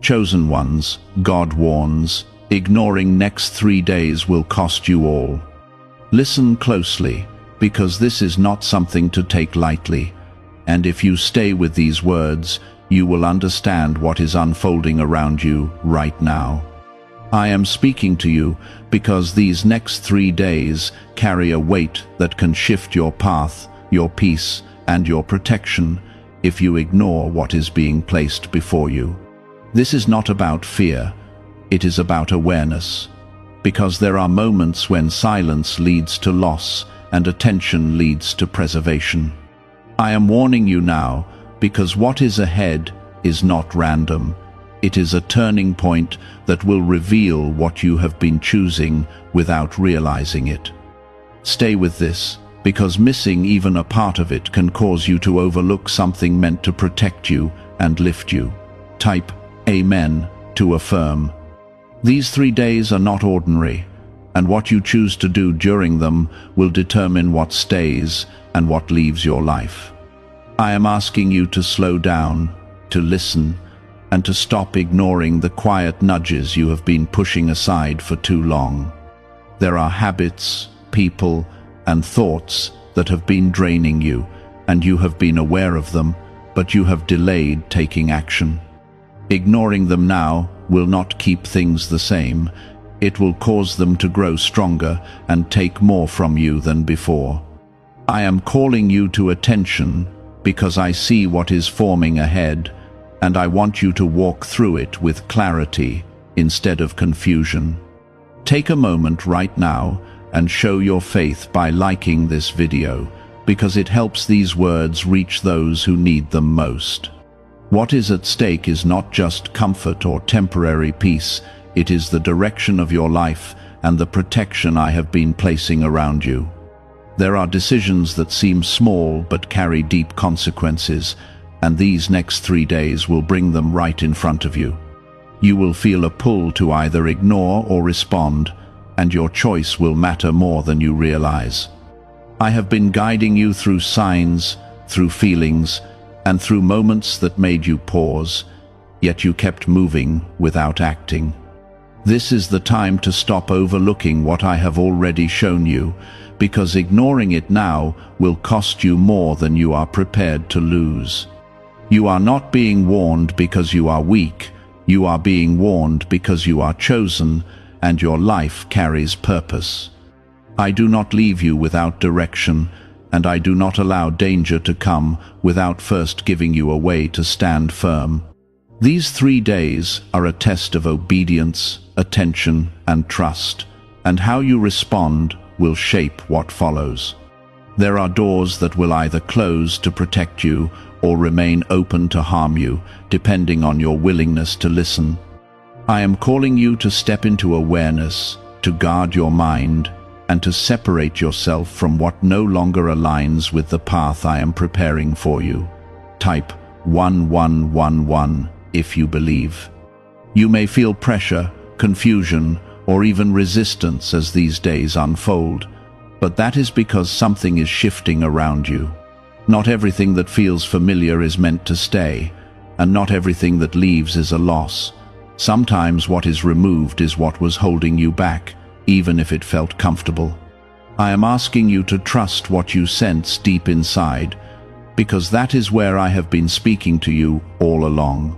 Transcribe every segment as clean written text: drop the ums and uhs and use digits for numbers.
Chosen ones, God warns, ignoring next 3 days will cost you all. Listen closely, because this is not something to take lightly, and if you stay with these words, you will understand what is unfolding around you right now. I am speaking to you because these next 3 days carry a weight that can shift your path, your peace, and your protection if you ignore what is being placed before you. This is not about fear, it is about awareness, because there are moments when silence leads to loss and attention leads to preservation. I am warning you now because what is ahead is not random. It is a turning point that will reveal what you have been choosing without realizing it. Stay with this, because missing even a part of it can cause you to overlook something meant to protect you and lift you. Type Amen to affirm. These 3 days are not ordinary, and what you choose to do during them will determine what stays and what leaves your life. I am asking you to slow down, to listen, and to stop ignoring the quiet nudges you have been pushing aside for too long. There are habits, people, and thoughts that have been draining you, and you have been aware of them, but you have delayed taking action. Ignoring them now will not keep things the same. It will cause them to grow stronger and take more from you than before. I am calling you to attention because I see what is forming ahead, and I want you to walk through it with clarity instead of confusion. Take a moment right now and show your faith by liking this video, because it helps these words reach those who need them most. What is at stake is not just comfort or temporary peace, it is the direction of your life and the protection I have been placing around you. There are decisions that seem small but carry deep consequences, and these next 3 days will bring them right in front of you. You will feel a pull to either ignore or respond, and your choice will matter more than you realize. I have been guiding you through signs, through feelings, and through moments that made you pause, yet you kept moving without acting. This is the time to stop overlooking what I have already shown you, because ignoring it now will cost you more than you are prepared to lose. You are not being warned because you are weak, you are being warned because you are chosen, and your life carries purpose. I do not leave you without direction, and I do not allow danger to come without first giving you a way to stand firm. These 3 days are a test of obedience, attention, and trust, and how you respond will shape what follows. There are doors that will either close to protect you or remain open to harm you, depending on your willingness to listen. I am calling you to step into awareness, to guard your mind, and to separate yourself from what no longer aligns with the path I am preparing for you. Type 1111 if you believe. You may feel pressure, confusion, or even resistance as these days unfold, but that is because something is shifting around you. Not everything that feels familiar is meant to stay, and not everything that leaves is a loss. Sometimes what is removed is what was holding you back, even if it felt comfortable. I am asking you to trust what you sense deep inside, because that is where I have been speaking to you all along.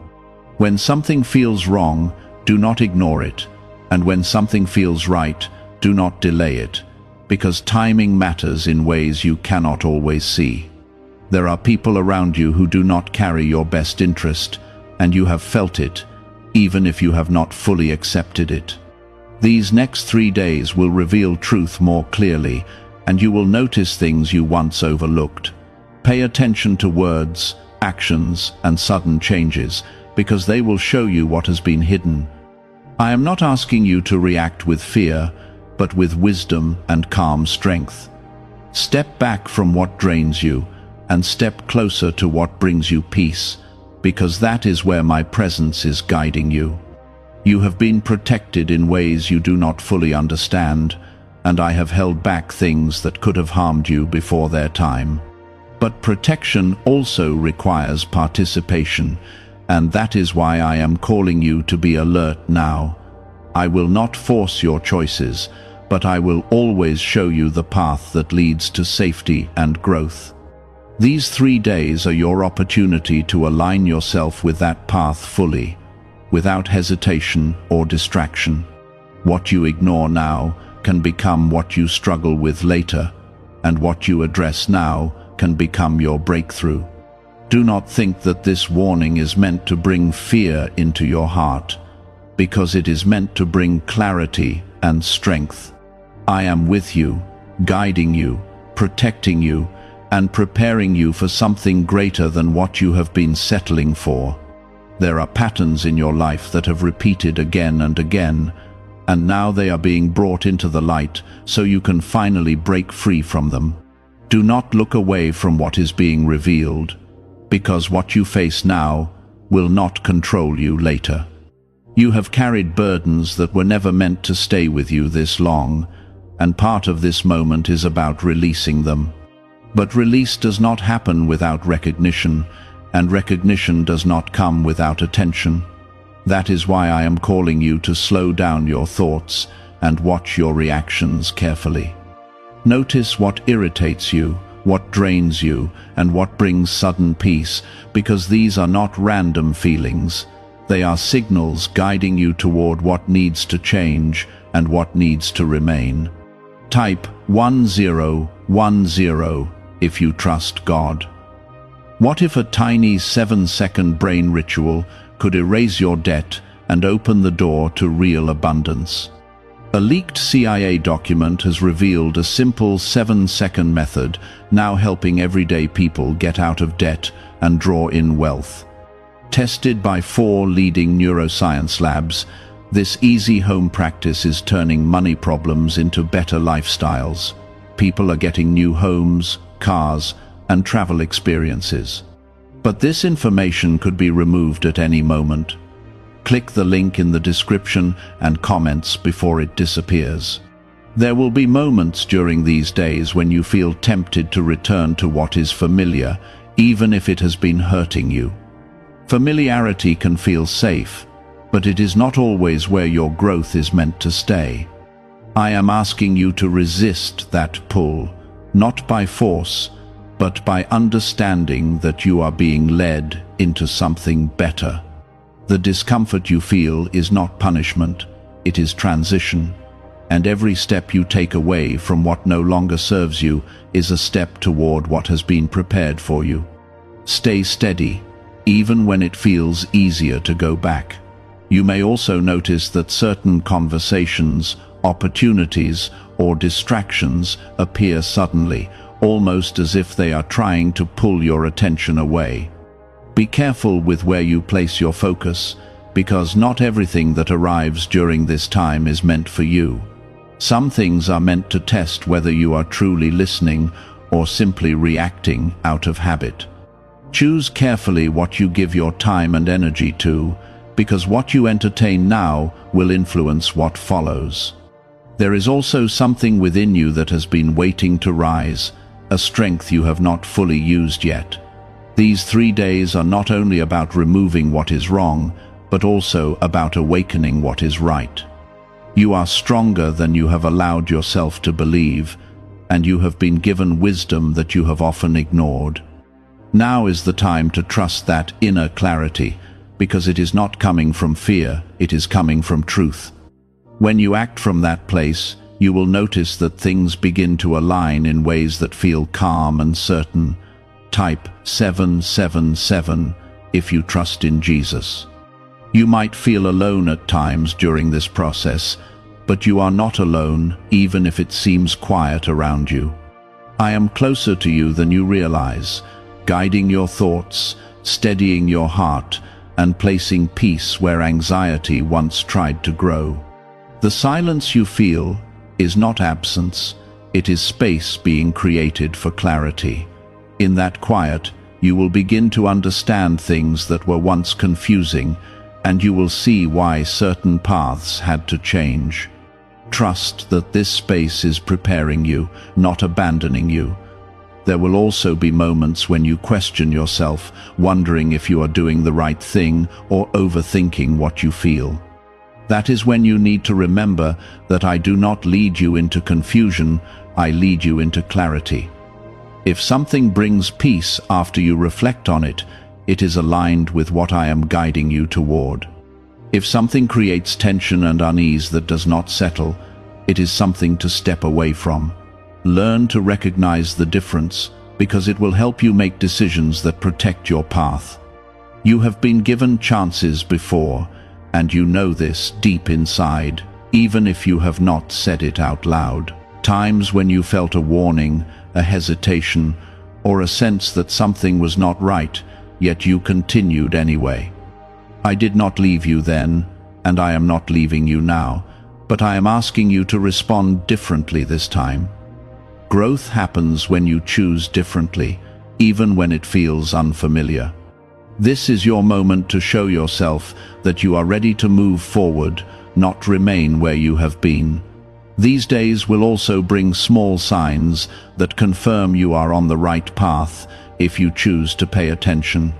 When something feels wrong, do not ignore it, and when something feels right, do not delay it, because timing matters in ways you cannot always see. There are people around you who do not carry your best interest, and you have felt it, even if you have not fully accepted it. These next 3 days will reveal truth more clearly, and you will notice things you once overlooked. Pay attention to words, actions, and sudden changes, because they will show you what has been hidden. I am not asking you to react with fear, but with wisdom and calm strength. Step back from what drains you, and step closer to what brings you peace, because that is where my presence is guiding you. You have been protected in ways you do not fully understand, and I have held back things that could have harmed you before their time. But protection also requires participation, and that is why I am calling you to be alert now. I will not force your choices, but I will always show you the path that leads to safety and growth. These 3 days are your opportunity to align yourself with that path fully, without hesitation or distraction. What you ignore now can become what you struggle with later, and what you address now can become your breakthrough. Do not think that this warning is meant to bring fear into your heart, because it is meant to bring clarity and strength. I am with you, guiding you, protecting you, and preparing you for something greater than what you have been settling for. There are patterns in your life that have repeated again and again, and now they are being brought into the light so you can finally break free from them. Do not look away from what is being revealed, because what you face now will not control you later. You have carried burdens that were never meant to stay with you this long, and part of this moment is about releasing them. But release does not happen without recognition, and recognition does not come without attention. That is why I am calling you to slow down your thoughts and watch your reactions carefully. Notice what irritates you, what drains you, and what brings sudden peace, because these are not random feelings. They are signals guiding you toward what needs to change and what needs to remain. Type 1010 if you trust God. What if a tiny 7-second brain ritual could erase your debt and open the door to real abundance? A leaked CIA document has revealed a simple 7-second method now helping everyday people get out of debt and draw in wealth. Tested by 4 leading neuroscience labs, this easy home practice is turning money problems into better lifestyles. People are getting new homes, cars, and travel experiences. But this information could be removed at any moment. Click the link in the description and comments before it disappears. There will be moments during these days when you feel tempted to return to what is familiar, even if it has been hurting you. Familiarity can feel safe, but it is not always where your growth is meant to stay. I am asking you to resist that pull, not by force, but by understanding that you are being led into something better. The discomfort you feel is not punishment, it is transition, and every step you take away from what no longer serves you is a step toward what has been prepared for you. Stay steady, even when it feels easier to go back. You may also notice that certain conversations, opportunities, or distractions appear suddenly, almost as if they are trying to pull your attention away. Be careful with where you place your focus, because not everything that arrives during this time is meant for you. Some things are meant to test whether you are truly listening or simply reacting out of habit. Choose carefully what you give your time and energy to, because what you entertain now will influence what follows. There is also something within you that has been waiting to rise, a strength you have not fully used yet. These 3 days are not only about removing what is wrong, but also about awakening what is right. You are stronger than you have allowed yourself to believe, and you have been given wisdom that you have often ignored. Now is the time to trust that inner clarity, because it is not coming from fear, it is coming from truth. When you act from that place, you will notice that things begin to align in ways that feel calm and certain. Type 777 if you trust in Jesus. You might feel alone at times during this process, but you are not alone, even if it seems quiet around you. I am closer to you than you realize, guiding your thoughts, steadying your heart, and placing peace where anxiety once tried to grow. The silence you feel is not absence, it is space being created for clarity. In that quiet, you will begin to understand things that were once confusing, and you will see why certain paths had to change. Trust that this space is preparing you, not abandoning you. There will also be moments when you question yourself, wondering if you are doing the right thing or overthinking what you feel. That is when you need to remember that I do not lead you into confusion, I lead you into clarity. If something brings peace after you reflect on it, it is aligned with what I am guiding you toward. If something creates tension and unease that does not settle, it is something to step away from. Learn to recognize the difference, because it will help you make decisions that protect your path. You have been given chances before, and you know this deep inside, even if you have not said it out loud. Times when you felt a warning, a hesitation, or a sense that something was not right, yet you continued anyway. I did not leave you then, and I am not leaving you now, but I am asking you to respond differently this time. Growth happens when you choose differently, even when it feels unfamiliar. This is your moment to show yourself that you are ready to move forward, not remain where you have been. These days will also bring small signs that confirm you are on the right path if you choose to pay attention.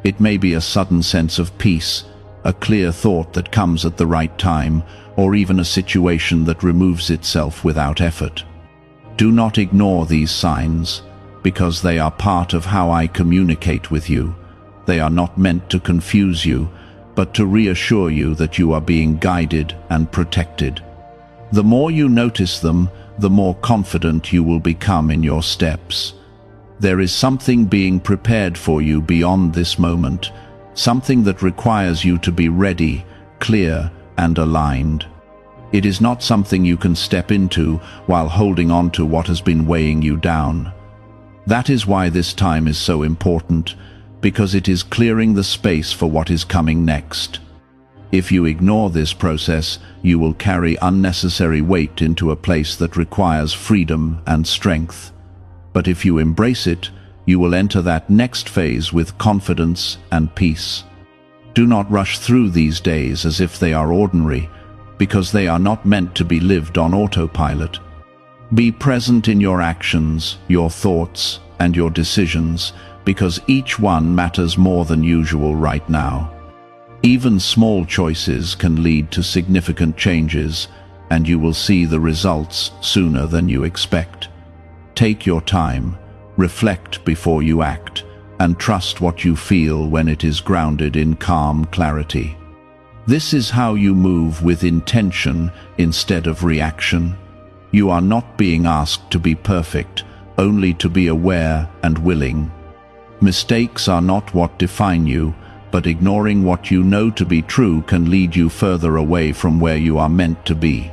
It may be a sudden sense of peace, a clear thought that comes at the right time, or even a situation that removes itself without effort. Do not ignore these signs, because they are part of how I communicate with you. They are not meant to confuse you, but to reassure you that you are being guided and protected. The more you notice them, the more confident you will become in your steps. There is something being prepared for you beyond this moment, something that requires you to be ready, clear, and aligned. It is not something you can step into while holding on to what has been weighing you down. That is why this time is so important, because it is clearing the space for what is coming next. If you ignore this process, you will carry unnecessary weight into a place that requires freedom and strength. But if you embrace it, you will enter that next phase with confidence and peace. Do not rush through these days as if they are ordinary, because they are not meant to be lived on autopilot. Be present in your actions, your thoughts, and your decisions, because each one matters more than usual right now. Even small choices can lead to significant changes, and you will see the results sooner than you expect. Take your time, reflect before you act, and trust what you feel when it is grounded in calm clarity. This is how you move with intention instead of reaction. You are not being asked to be perfect, only to be aware and willing. Mistakes are not what define you, but ignoring what you know to be true can lead you further away from where you are meant to be.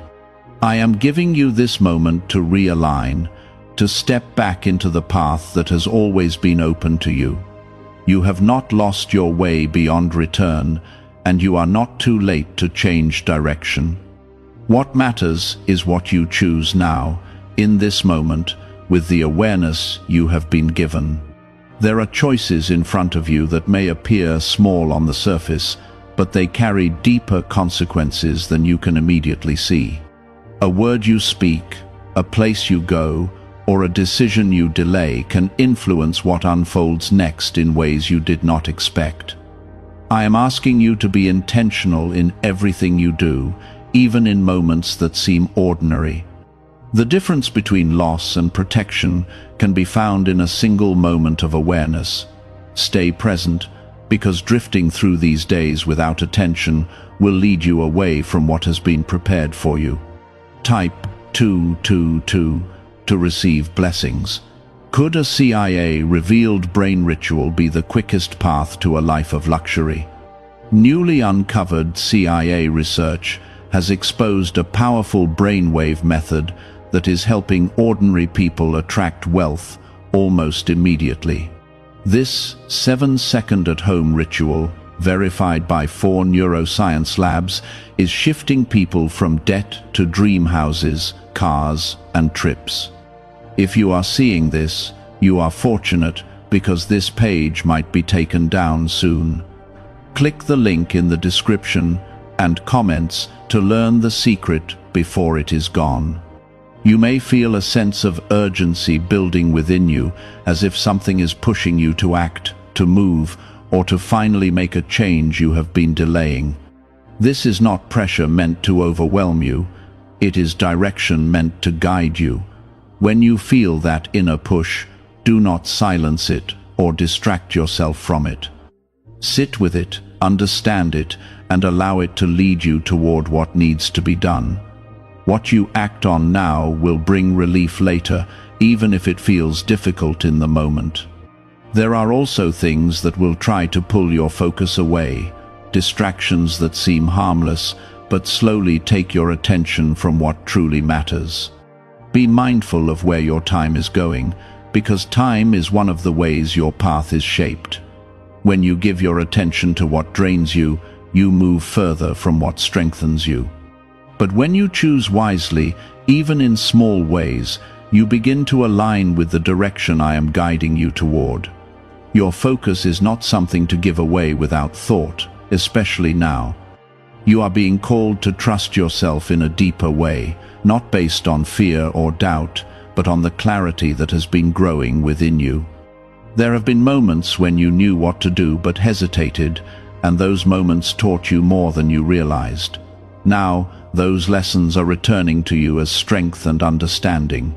I am giving you this moment to realign, to step back into the path that has always been open to you. You have not lost your way beyond return, and you are not too late to change direction. What matters is what you choose now, in this moment, with the awareness you have been given. There are choices in front of you that may appear small on the surface, but they carry deeper consequences than you can immediately see. A word you speak, a place you go, or a decision you delay can influence what unfolds next in ways you did not expect. I am asking you to be intentional in everything you do, even in moments that seem ordinary. The difference between loss and protection can be found in a single moment of awareness. Stay present, because drifting through these days without attention will lead you away from what has been prepared for you. Type 222 to receive blessings. Could a CIA-revealed brain ritual be the quickest path to a life of luxury? Newly uncovered CIA research has exposed a powerful brainwave method that is helping ordinary people attract wealth almost immediately. This 7-second at-home ritual, verified by 4 neuroscience labs, is shifting people from debt to dream houses, cars, and trips. If you are seeing this, you are fortunate, because this page might be taken down soon. Click the link in the description and comments to learn the secret before it is gone. You may feel a sense of urgency building within you, as if something is pushing you to act, to move, or to finally make a change you have been delaying. This is not pressure meant to overwhelm you. It is direction meant to guide you. When you feel that inner push, do not silence it or distract yourself from it. Sit with it, understand it, and allow it to lead you toward what needs to be done. What you act on now will bring relief later, even if it feels difficult in the moment. There are also things that will try to pull your focus away, distractions that seem harmless, but slowly take your attention from what truly matters. Be mindful of where your time is going, because time is one of the ways your path is shaped. When you give your attention to what drains you, you move further from what strengthens you. But when you choose wisely, even in small ways, you begin to align with the direction I am guiding you toward. Your focus is not something to give away without thought, especially now. You are being called to trust yourself in a deeper way, not based on fear or doubt, but on the clarity that has been growing within you. There have been moments when you knew what to do but hesitated, and those moments taught you more than you realized. Now, those lessons are returning to you as strength and understanding.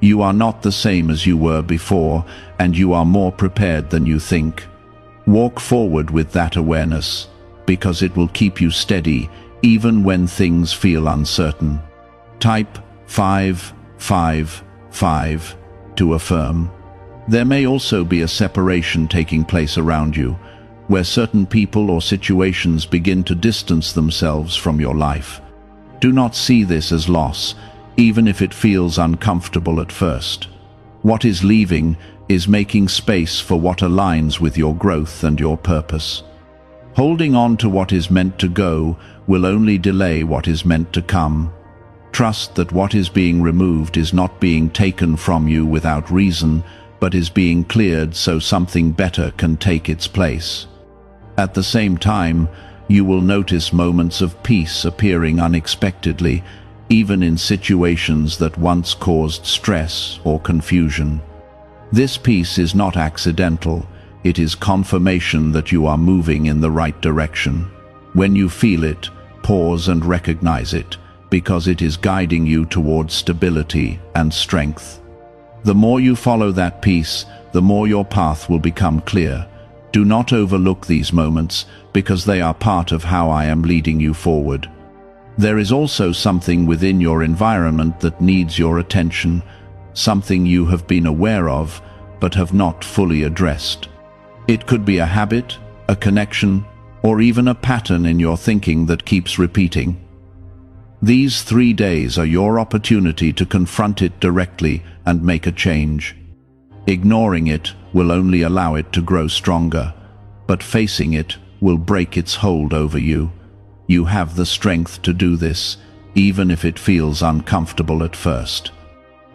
You are not the same as you were before, and you are more prepared than you think. Walk forward with that awareness, because it will keep you steady even when things feel uncertain. Type 555 to affirm. There may also be a separation taking place around you, where certain people or situations begin to distance themselves from your life. Do not see this as loss, even if it feels uncomfortable at first. What is leaving is making space for what aligns with your growth and your purpose. Holding on to what is meant to go will only delay what is meant to come. Trust that what is being removed is not being taken from you without reason, but is being cleared so something better can take its place. At the same time, you will notice moments of peace appearing unexpectedly, even in situations that once caused stress or confusion. This peace is not accidental. It is confirmation that you are moving in the right direction. When you feel it, pause and recognize it, because it is guiding you towards stability and strength. The more you follow that peace, the more your path will become clear. Do not overlook these moments, because they are part of how I am leading you forward. There is also something within your environment that needs your attention, something you have been aware of, but have not fully addressed. It could be a habit, a connection, or even a pattern in your thinking that keeps repeating. These 3 days are your opportunity to confront it directly and make a change. Ignoring it will only allow it to grow stronger, but facing it will break its hold over you. You have the strength to do this, even if it feels uncomfortable at first.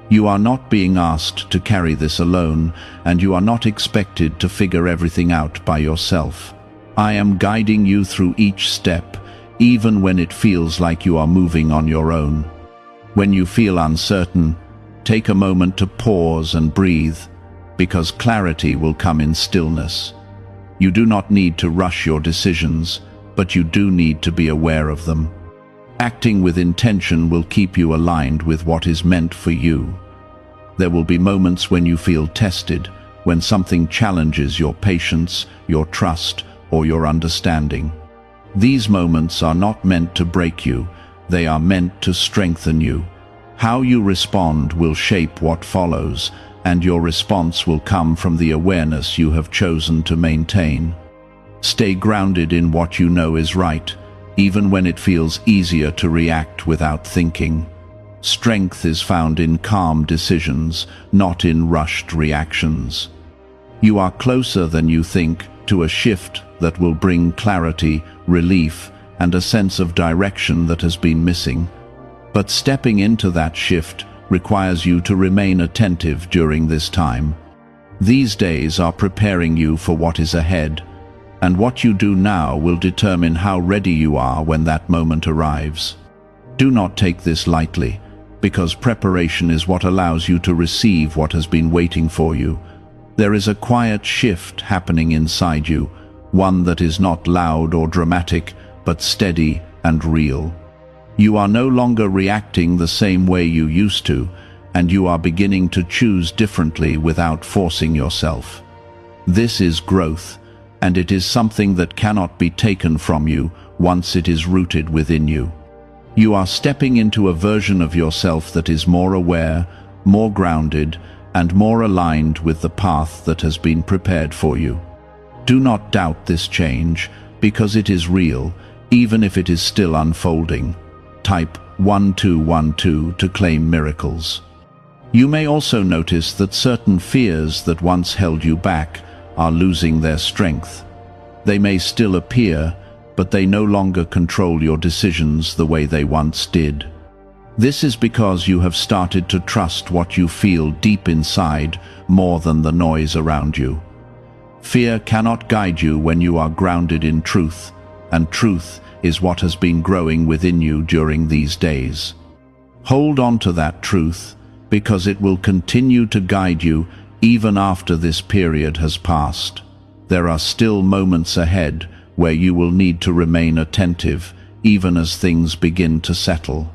You are not being asked to carry this alone, and you are not expected to figure everything out by yourself. I am guiding you through each step, even when it feels like you are moving on your own. When you feel uncertain, take a moment to pause and breathe, because clarity will come in stillness. You do not need to rush your decisions, but you do need to be aware of them. Acting with intention will keep you aligned with what is meant for you. There will be moments when you feel tested, when something challenges your patience, your trust, or your understanding. These moments are not meant to break you, they are meant to strengthen you. How you respond will shape what follows, and your response will come from the awareness you have chosen to maintain. Stay grounded in what you know is right, even when it feels easier to react without thinking. Strength is found in calm decisions, not in rushed reactions. You are closer than you think to a shift that will bring clarity, relief, and a sense of direction that has been missing. But stepping into that shift requires you to remain attentive during this time. These days are preparing you for what is ahead, and what you do now will determine how ready you are when that moment arrives. Do not take this lightly. because preparation is what allows you to receive what has been waiting for you. There is a quiet shift happening inside you, one that is not loud or dramatic, but steady and real. You are no longer reacting the same way you used to, and you are beginning to choose differently without forcing yourself. This is growth, and it is something that cannot be taken from you once it is rooted within you. You are stepping into a version of yourself that is more aware, more grounded, and more aligned with the path that has been prepared for you. Do not doubt this change, because it is real, even if it is still unfolding. Type 1212 to claim miracles. You may also notice that certain fears that once held you back are losing their strength. They may still appear, but they no longer control your decisions the way they once did. This is because you have started to trust what you feel deep inside more than the noise around you. Fear cannot guide you when you are grounded in truth, and truth is what has been growing within you during these days. Hold on to that truth, because it will continue to guide you even after this period has passed. There are still moments ahead where you will need to remain attentive, even as things begin to settle.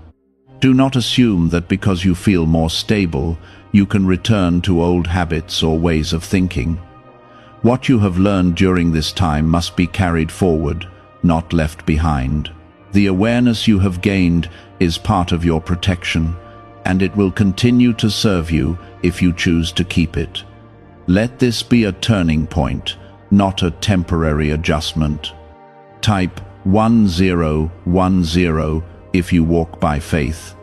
Do not assume that because you feel more stable, you can return to old habits or ways of thinking. What you have learned during this time must be carried forward, not left behind. The awareness you have gained is part of your protection, and it will continue to serve you if you choose to keep it. Let this be a turning point, not a temporary adjustment. Type 1010 if you walk by faith.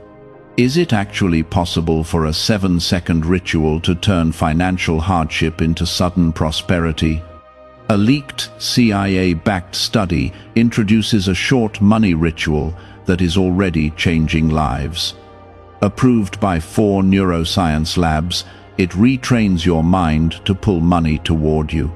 Is it actually possible for a 7-second ritual to turn financial hardship into sudden prosperity? A leaked CIA-backed study introduces a short money ritual that is already changing lives. Approved by 4 neuroscience labs, it retrains your mind to pull money toward you.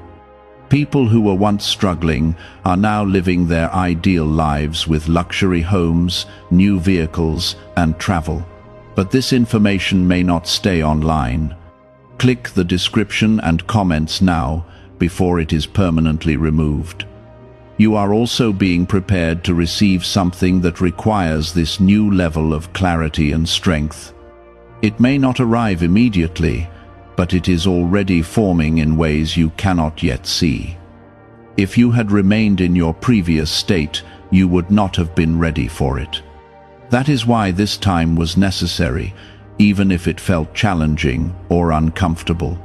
People who were once struggling are now living their ideal lives with luxury homes, new vehicles, and travel. But this information may not stay online. Click the description and comments now before it is permanently removed. You are also being prepared to receive something that requires this new level of clarity and strength. It may not arrive immediately, but it is already forming in ways you cannot yet see. If you had remained in your previous state, you would not have been ready for it. That is why this time was necessary, even if it felt challenging or uncomfortable.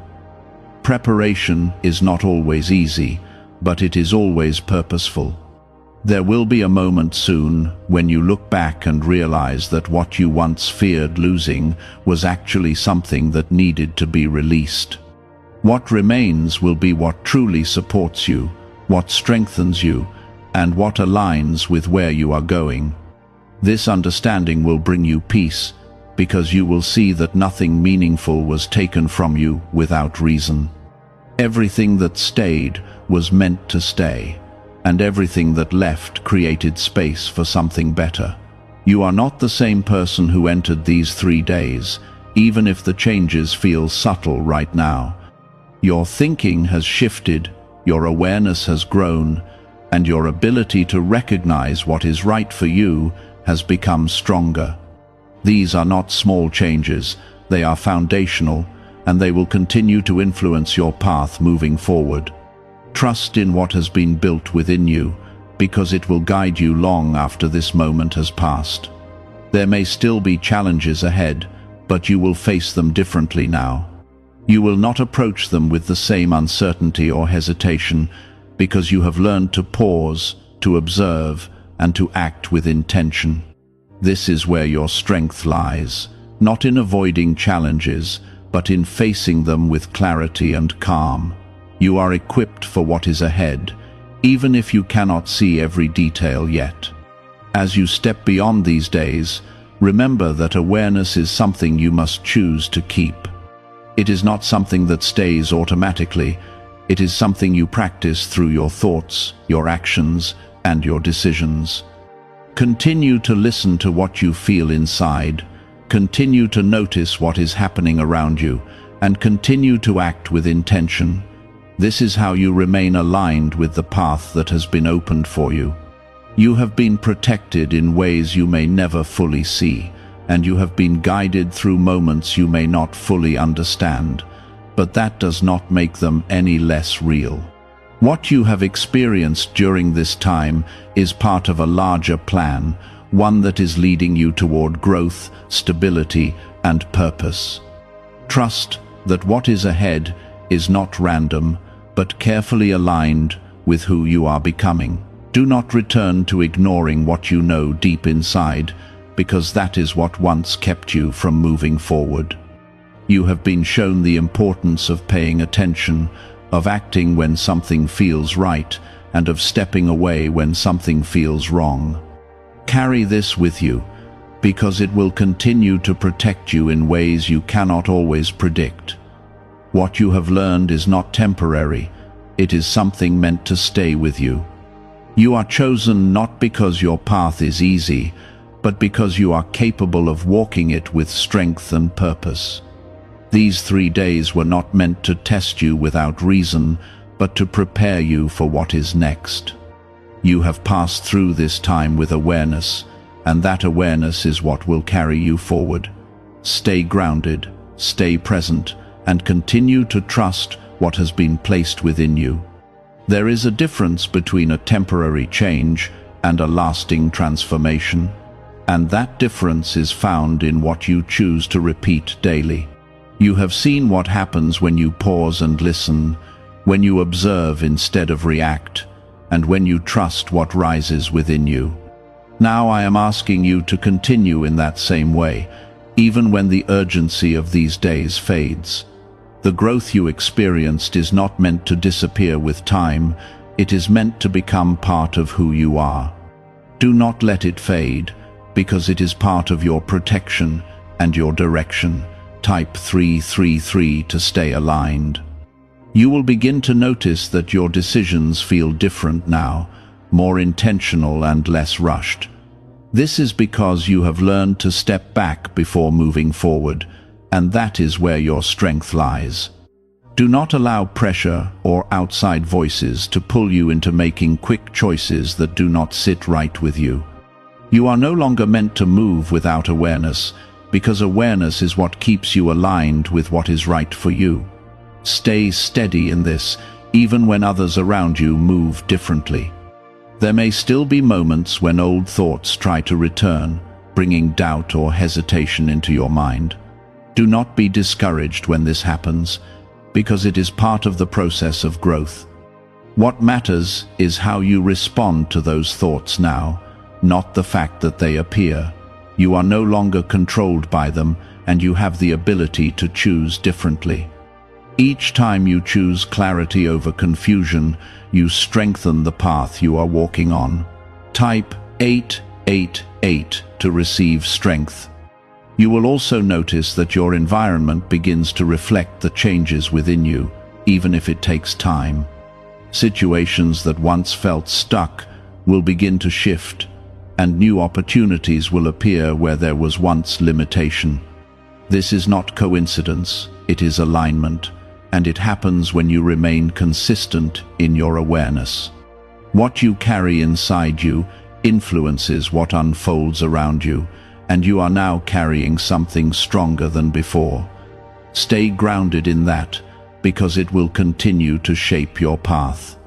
Preparation is not always easy, but it is always purposeful. There will be a moment soon when you look back and realize that what you once feared losing was actually something that needed to be released. What remains will be what truly supports you, what strengthens you, and what aligns with where you are going. This understanding will bring you peace, because you will see that nothing meaningful was taken from you without reason. Everything that stayed was meant to stay, and everything that left created space for something better. You are not the same person who entered these 3 days, even if the changes feel subtle right now. Your thinking has shifted, your awareness has grown, and your ability to recognize what is right for you has become stronger. These are not small changes, they are foundational, and they will continue to influence your path moving forward. Trust in what has been built within you, because it will guide you long after this moment has passed. There may still be challenges ahead, but you will face them differently now. You will not approach them with the same uncertainty or hesitation, because you have learned to pause, to observe, and to act with intention. This is where your strength lies, not in avoiding challenges, but in facing them with clarity and calm. You are equipped for what is ahead, even if you cannot see every detail yet. As you step beyond these days, remember that awareness is something you must choose to keep. It is not something that stays automatically. It is something you practice through your thoughts, your actions, and your decisions. Continue to listen to what you feel inside. Continue to notice what is happening around you and continue to act with intention. This is how you remain aligned with the path that has been opened for you. You have been protected in ways you may never fully see, and you have been guided through moments you may not fully understand, but that does not make them any less real. What you have experienced during this time is part of a larger plan, one that is leading you toward growth, stability, and purpose. Trust that what is ahead is not random, but carefully aligned with who you are becoming. Do not return to ignoring what you know deep inside, because that is what once kept you from moving forward. You have been shown the importance of paying attention, of acting when something feels right, and of stepping away when something feels wrong. Carry this with you, because it will continue to protect you in ways you cannot always predict. What you have learned is not temporary, it is something meant to stay with you. You are chosen not because your path is easy, but because you are capable of walking it with strength and purpose. These 3 days were not meant to test you without reason, but to prepare you for what is next. You have passed through this time with awareness, and that awareness is what will carry you forward. Stay grounded, stay present, and continue to trust what has been placed within you. There is a difference between a temporary change and a lasting transformation, and that difference is found in what you choose to repeat daily. You have seen what happens when you pause and listen, when you observe instead of react, and when you trust what rises within you. Now I am asking you to continue in that same way, even when the urgency of these days fades. The growth you experienced is not meant to disappear with time, it is meant to become part of who you are. Do not let it fade, because it is part of your protection and your direction. Type 333 to stay aligned. You will begin to notice that your decisions feel different now, more intentional and less rushed. This is because you have learned to step back before moving forward, and that is where your strength lies. Do not allow pressure or outside voices to pull you into making quick choices that do not sit right with you. You are no longer meant to move without awareness, because awareness is what keeps you aligned with what is right for you. Stay steady in this, even when others around you move differently. There may still be moments when old thoughts try to return, bringing doubt or hesitation into your mind. Do not be discouraged when this happens, because it is part of the process of growth. What matters is how you respond to those thoughts now, not the fact that they appear. You are no longer controlled by them, and you have the ability to choose differently. Each time you choose clarity over confusion, you strengthen the path you are walking on. Type 888 to receive strength. You will also notice that your environment begins to reflect the changes within you, even if it takes time. Situations that once felt stuck will begin to shift, and new opportunities will appear where there was once limitation. This is not coincidence, it is alignment, and it happens when you remain consistent in your awareness. What you carry inside you influences what unfolds around you, and you are now carrying something stronger than before. Stay grounded in that, because it will continue to shape your path.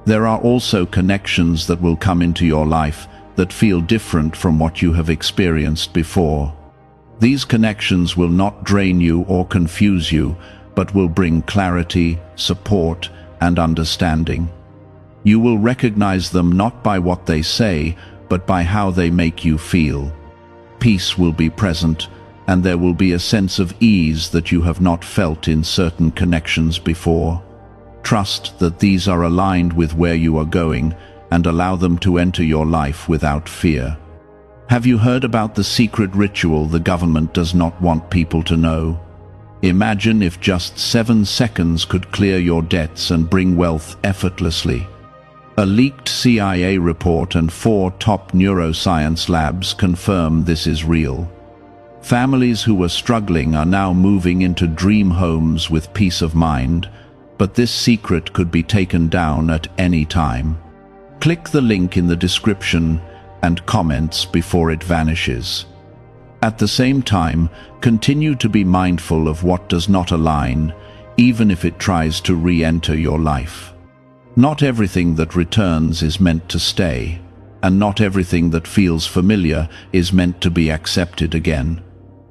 There are also connections that will come into your life that feel different from what you have experienced before. These connections will not drain you or confuse you, but will bring clarity, support, and understanding. You will recognize them not by what they say, but by how they make you feel. Peace will be present, and there will be a sense of ease that you have not felt in certain connections before. Trust that these are aligned with where you are going, and allow them to enter your life without fear. Have you heard about the secret ritual the government does not want people to know? Imagine if just 7 seconds could clear your debts and bring wealth effortlessly. A leaked CIA report and 4 top neuroscience labs confirm this is real. Families who were struggling are now moving into dream homes with peace of mind, but this secret could be taken down at any time. Click the link in the description and comments before it vanishes. At the same time, continue to be mindful of what does not align, even if it tries to re-enter your life. Not everything that returns is meant to stay, and not everything that feels familiar is meant to be accepted again.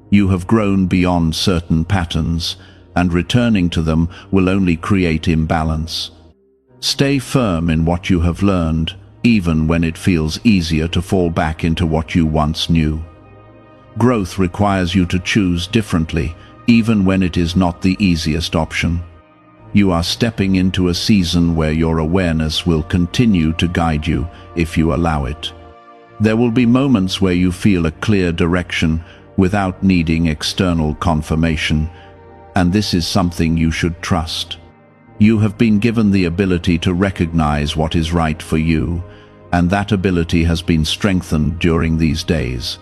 You have grown beyond certain patterns, and returning to them will only create imbalance. Stay firm in what you have learned, even when it feels easier to fall back into what you once knew. Growth requires you to choose differently, even when it is not the easiest option. You are stepping into a season where your awareness will continue to guide you if you allow it. There will be moments where you feel a clear direction without needing external confirmation, and this is something you should trust. You have been given the ability to recognize what is right for you, and that ability has been strengthened during these days.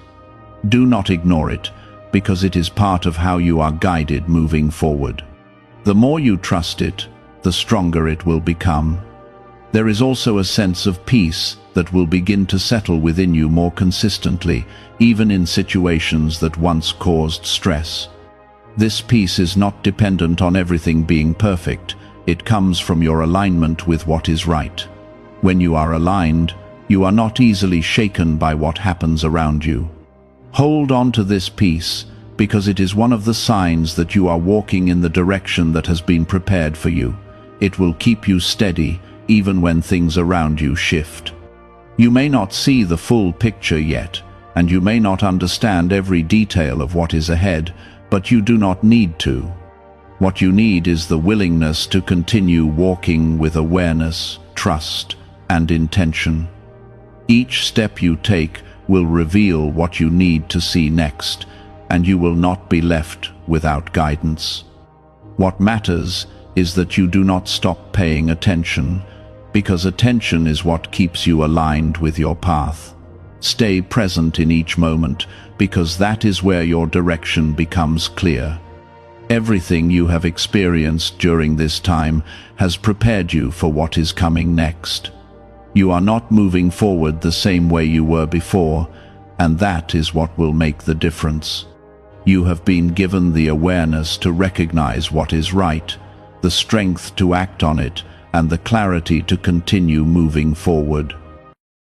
Do not ignore it, because it is part of how you are guided moving forward. The more you trust it, the stronger it will become. There is also a sense of peace that will begin to settle within you more consistently, even in situations that once caused stress. This peace is not dependent on everything being perfect. It comes from your alignment with what is right. When you are aligned, you are not easily shaken by what happens around you. Hold on to this peace, because it is one of the signs that you are walking in the direction that has been prepared for you. It will keep you steady, even when things around you shift. You may not see the full picture yet, and you may not understand every detail of what is ahead, but you do not need to. What you need is the willingness to continue walking with awareness, trust, and intention. Each step you take will reveal what you need to see next, and you will not be left without guidance. What matters is that you do not stop paying attention, because attention is what keeps you aligned with your path. Stay present in each moment, because that is where your direction becomes clear. Everything you have experienced during this time has prepared you for what is coming next. You are not moving forward the same way you were before, and that is what will make the difference. You have been given the awareness to recognize what is right, the strength to act on it, and the clarity to continue moving forward.